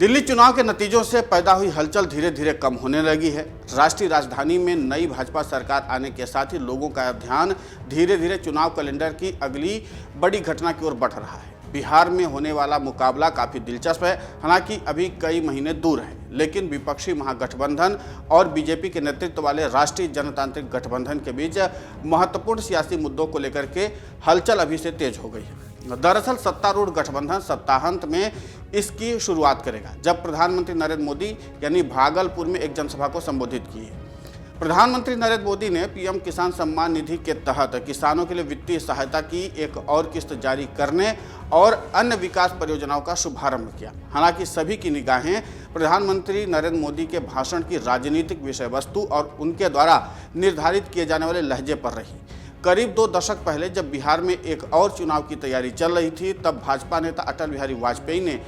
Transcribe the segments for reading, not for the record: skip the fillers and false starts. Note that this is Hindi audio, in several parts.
दिल्ली चुनाव के नतीजों से पैदा हुई हलचल धीरे धीरे कम होने लगी है। राष्ट्रीय राजधानी में नई भाजपा सरकार आने के साथ ही लोगों का ध्यान धीरे धीरे चुनाव कैलेंडर की अगली बड़ी घटना की ओर बढ़ रहा है। बिहार में होने वाला मुकाबला काफ़ी दिलचस्प है। हालांकि अभी कई महीने दूर है, लेकिन विपक्षी महागठबंधन और बीजेपी के नेतृत्व वाले राष्ट्रीय जनतांत्रिक गठबंधन के बीच महत्वपूर्ण सियासी मुद्दों को लेकर के हलचल अभी से तेज हो गई है। दरअसल सत्तारूढ़ गठबंधन सप्ताहांत में इसकी शुरुआत करेगा, जब प्रधानमंत्री नरेंद्र मोदी यानी भागलपुर में एक जनसभा को संबोधित की है। प्रधानमंत्री नरेंद्र मोदी ने पीएम किसान सम्मान निधि के तहत किसानों के लिए वित्तीय सहायता की एक और किस्त जारी करने और अन्य विकास परियोजनाओं का शुभारंभ किया। हालांकि सभी की निगाहें प्रधानमंत्री नरेंद्र मोदी के भाषण की राजनीतिक विषय वस्तु और उनके द्वारा निर्धारित किए जाने वाले लहजे पर रही। करीब 2 दशक पहले जब बिहार में एक और चुनाव की तैयारी चल रही थी, तब भाजपा नेता अटल बिहारी वाजपेयी ने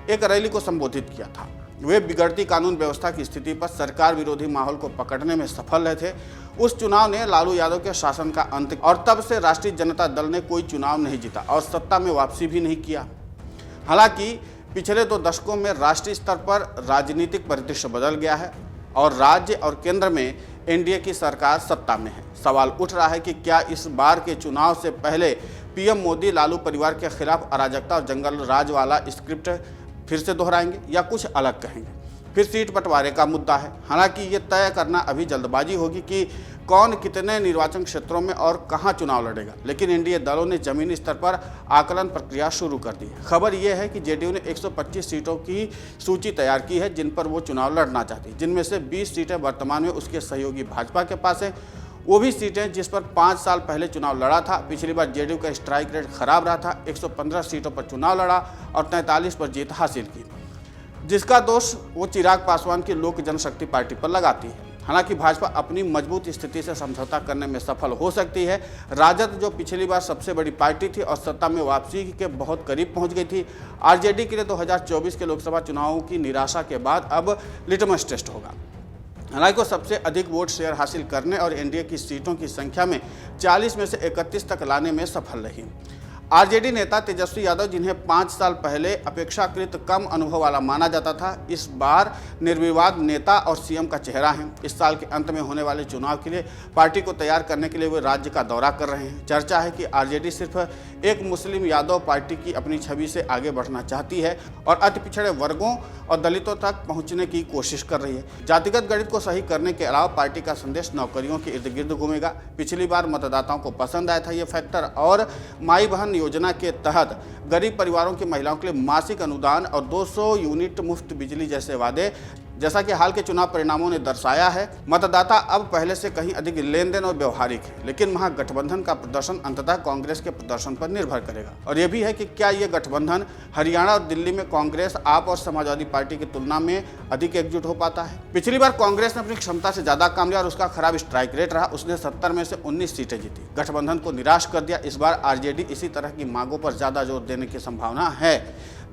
एक रैली को संबोधित किया था। वे बिगड़ती कानून व्यवस्था की स्थिति पर सरकार विरोधी माहौल को पकड़ने में सफल रहे थे। उस चुनाव ने लालू यादव के शासन का अंत और तब से राष्ट्रीय जनता दल ने कोई चुनाव नहीं जीता और सत्ता में वापसी भी नहीं किया। हालांकि पिछले 2 दशकों में राष्ट्रीय स्तर पर राजनीतिक परिदृश्य बदल गया है और राज्य और केंद्र में एनडीए की सरकार सत्ता में है। सवाल उठ रहा है कि क्या इस बार के चुनाव से पहले पीएम मोदी लालू परिवार के खिलाफ अराजकता और जंगल राज वाला स्क्रिप्ट फिर से दोहराएंगे या कुछ अलग कहेंगे। फिर सीट बंटवारे का मुद्दा है। हालांकि ये तय करना अभी जल्दबाजी होगी कि कौन कितने निर्वाचन क्षेत्रों में और कहां चुनाव लड़ेगा, लेकिन एनडीए दलों ने जमीनी स्तर पर आकलन प्रक्रिया शुरू कर दी है। खबर यह है कि जेडीयू ने 125 सीटों की सूची तैयार की है जिन पर वो चुनाव लड़ना चाहती है, जिनमें से 20 सीटें वर्तमान में उसके सहयोगी भाजपा के पास है। वो भी सीटें जिस पर 5 साल पहले चुनाव लड़ा था। पिछली बार जेडीयू का स्ट्राइक रेट खराब रहा था। 115 सीटों पर चुनाव लड़ा और 43 पर जीत हासिल की, जिसका दोष वो चिराग पासवान की लोक जनशक्ति पार्टी पर लगाती है। हालांकि भाजपा अपनी मजबूत स्थिति से समझौता करने में सफल हो सकती है। राजद, जो पिछली बार सबसे बड़ी पार्टी थी और सत्ता में वापसी के बहुत करीब पहुंच गई थी, आरजेडी के लिए 2024 के लोकसभा चुनावों की निराशा के बाद अब लिटमस टेस्ट होगा। हालांकि वो सबसे अधिक वोट शेयर हासिल करने और एनडीए की सीटों की संख्या में 40 में से 31 तक लाने में सफल रही। आरजेडी नेता तेजस्वी यादव, जिन्हें 5 साल पहले अपेक्षाकृत कम अनुभव वाला माना जाता था, इस बार निर्विवाद नेता और सीएम का चेहरा हैं। इस साल के अंत में होने वाले चुनाव के लिए पार्टी को तैयार करने के लिए वे राज्य का दौरा कर रहे हैं। चर्चा है कि आरजेडी सिर्फ एक मुस्लिम यादव पार्टी की अपनी छवि से आगे बढ़ना चाहती है और अति पिछड़े वर्गों और दलितों तक पहुंचने की कोशिश कर रही है। जातिगत गणित को सही करने के अलावा पार्टी का संदेश नौकरियों के इर्द गिर्द घूमेगा। पिछली बार मतदाताओं को पसंद आया था ये फैक्टर, और माई बहन योजना के तहत गरीब परिवारों की महिलाओं के लिए मासिक अनुदान और 200 यूनिट मुफ्त बिजली जैसे वादे, जैसा कि हाल के चुनाव परिणामों ने दर्शाया है, मतदाता अब पहले से कहीं अधिक लेन देन और व्यवहारिक है। लेकिन महागठबंधन का प्रदर्शन अंततः कांग्रेस के प्रदर्शन पर निर्भर करेगा। और यह भी है कि क्या ये गठबंधन हरियाणा और दिल्ली में कांग्रेस, आप और समाजवादी पार्टी की तुलना में अधिक एकजुट हो पाता है। पिछली बार कांग्रेस ने अपनी क्षमता से ज्यादा काम लिया और उसका खराब स्ट्राइक रेट रहा। उसने 70 में से 19 सीटें जीती, गठबंधन को निराश कर दिया। इस बार आरजेडी इसी तरह की मांगों पर ज्यादा जोर देने की संभावना है।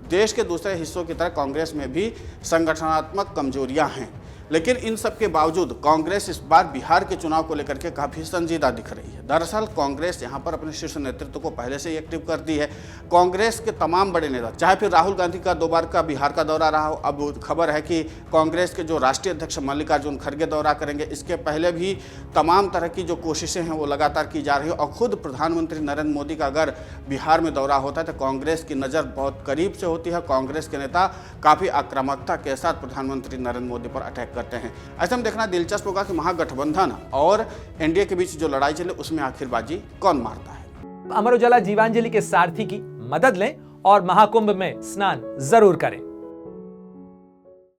देश के दूसरे हिस्सों की तरह कांग्रेस में भी संगठनात्मक कमजोरियां हैं, लेकिन इन सब के बावजूद कांग्रेस इस बार बिहार के चुनाव को लेकर के काफी संजीदा दिख रही है। दरअसल कांग्रेस यहां पर अपने शीर्ष नेतृत्व को पहले से ही एक्टिव कर दी है। कांग्रेस के तमाम बड़े नेता, चाहे फिर राहुल गांधी का 2 बार का बिहार का दौरा रहा हो, अब खबर है कि कांग्रेस के जो राष्ट्रीय अध्यक्ष मल्लिकार्जुन खड़गे दौरा करेंगे। इसके पहले भी तमाम तरह की जो कोशिशें हैं वो लगातार की जा रही है और खुद प्रधानमंत्री नरेंद्र मोदी का अगर बिहार में दौरा होता है तो कांग्रेस की नज़र बहुत करीब से होती है। कांग्रेस के नेता काफ़ी आक्रामकता के साथ प्रधानमंत्री नरेंद्र मोदी पर अटैक करते हैं। ऐसे में देखना दिलचस्प होगा कि महागठबंधन और एनडीए के बीच जो लड़ाई चले उसमें आखिर बाजी कौन मारता है। अमर उजाला जीवांजलि के सारथी की मदद लें और महाकुंभ में स्नान जरूर करें।